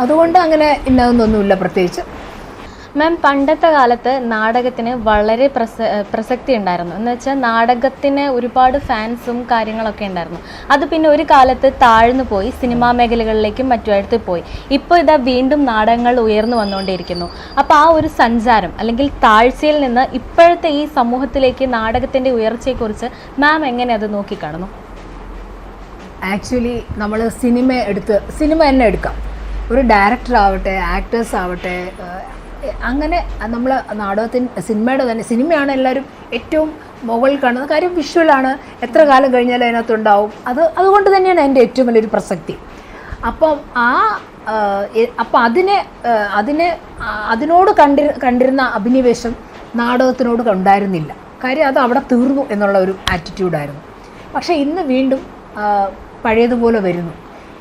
അതുകൊണ്ട് അങ്ങനെ ഇന്നതൊന്നുമില്ല പ്രത്യേകിച്ച്. മാം, പണ്ടത്തെ കാലത്ത് നാടകത്തിന് വളരെ പ്രസക്തി ഉണ്ടായിരുന്നു. എന്ന് വെച്ചാൽ നാടകത്തിന് ഒരുപാട് ഫാൻസും കാര്യങ്ങളൊക്കെ ഉണ്ടായിരുന്നു. അത് പിന്നെ ഒരു കാലത്ത് താഴ്ന്നു പോയി, സിനിമാ മേഖലകളിലേക്കും മറ്റുമായിട്ട് പോയി. ഇപ്പോൾ ഇതാ വീണ്ടും നാടകങ്ങൾ ഉയർന്നു വന്നുകൊണ്ടിരിക്കുന്നു. അപ്പോൾ ആ ഒരു സഞ്ചാരം അല്ലെങ്കിൽ താഴ്ചയിൽ നിന്ന് ഇപ്പോഴത്തെ ഈ സമൂഹത്തിലേക്ക് നാടകത്തിൻ്റെ ഉയർച്ചയെക്കുറിച്ച് മാം എങ്ങനെ അത് നോക്കിക്കാണുന്നു? ആക്ച്വലി നമ്മൾ സിനിമ തന്നെ എടുക്കാം. ഒരു ഡയറക്ടർ ആവട്ടെ, ആക്ടേഴ്സ് ആവട്ടെ, അങ്ങനെ നമ്മൾ സിനിമയുടെ തന്നെ, സിനിമയാണ് എല്ലാവരും ഏറ്റവും മുകളിൽ കാണുന്ന കാര്യം. വിഷ്വലാണ്, എത്ര കാലം കഴിഞ്ഞാലും അതിനകത്തുണ്ടാവും. അതുകൊണ്ട് തന്നെയാണ് അതിൻ്റെ ഏറ്റവും വലിയൊരു പ്രസക്തി. അപ്പം അതിനോട് കണ്ടിരുന്ന അഭിനിവേശം നാടകത്തിനോട് ഉണ്ടായിരുന്നില്ല. കാര്യം അത് അവിടെ തീർന്നു എന്നുള്ള ഒരു ആറ്റിറ്റ്യൂഡായിരുന്നു. പക്ഷേ ഇന്ന് വീണ്ടും പഴയതുപോലെ വരുന്നു.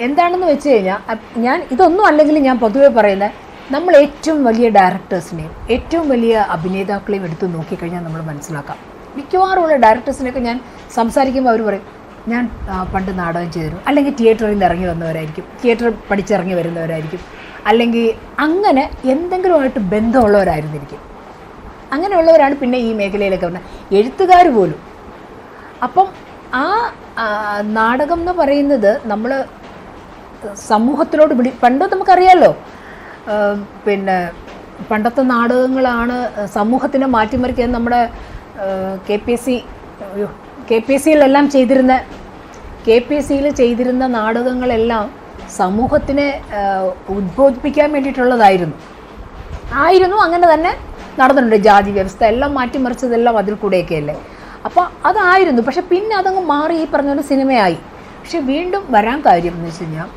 എന്താണെന്ന് വെച്ച് കഴിഞ്ഞാൽ, ഇതൊന്നും അല്ലെങ്കിൽ ഞാൻ പൊതുവെ പറയുന്നത്, നമ്മൾ ഏറ്റവും വലിയ ഡയറക്ടേഴ്സിനെയും ഏറ്റവും വലിയ അഭിനേതാക്കളെയും എടുത്ത് നോക്കിക്കഴിഞ്ഞാൽ നമ്മൾ മനസ്സിലാക്കാം. മിക്കവാറുമുള്ള ഡയറക്ടേഴ്സിനെയൊക്കെ ഞാൻ സംസാരിക്കുമ്പോൾ അവർ പറയും, ഞാൻ പണ്ട് നാടകം ചെയ്തിരുന്നു, അല്ലെങ്കിൽ തിയേറ്ററിൽ നിന്ന് ഇറങ്ങി വന്നവരായിരിക്കും, തിയേറ്റർ പഠിച്ചിറങ്ങി വരുന്നവരായിരിക്കും, അല്ലെങ്കിൽ അങ്ങനെ എന്തെങ്കിലുമായിട്ട് ബന്ധമുള്ളവരായിരുന്നിരിക്കും. അങ്ങനെയുള്ളവരാണ് പിന്നെ ഈ മേഖലയിലൊക്കെ വന്നത്, എഴുത്തുകാർ പോലും. അപ്പം ആ നാടകം എന്ന് പറയുന്നത് നമ്മൾ സമൂഹത്തിലോട് പണ്ട് നമുക്കറിയാമല്ലോ, പിന്നെ പണ്ടത്തെ നാടകങ്ങളാണ് സമൂഹത്തിനെ മാറ്റിമറിക്കാൻ. നമ്മുടെ കെ പി സിയിൽ ചെയ്തിരുന്ന നാടകങ്ങളെല്ലാം സമൂഹത്തിനെ ഉദ്ബോധിപ്പിക്കാൻ വേണ്ടിയിട്ടുള്ളതായിരുന്നു. അങ്ങനെ തന്നെ നടന്നിട്ടുണ്ട്. ജാതി വ്യവസ്ഥ എല്ലാം മാറ്റിമറിച്ചതെല്ലാം അതിൽ കൂടെയൊക്കെയല്ലേ. അപ്പോൾ അതായിരുന്നു. പക്ഷെ പിന്നെ അതങ്ങ് മാറി, ഈ പറഞ്ഞ പോലെ സിനിമയായി. പക്ഷെ വീണ്ടും വരാൻ കാര്യം എന്ന് വെച്ച് കഴിഞ്ഞാൽ,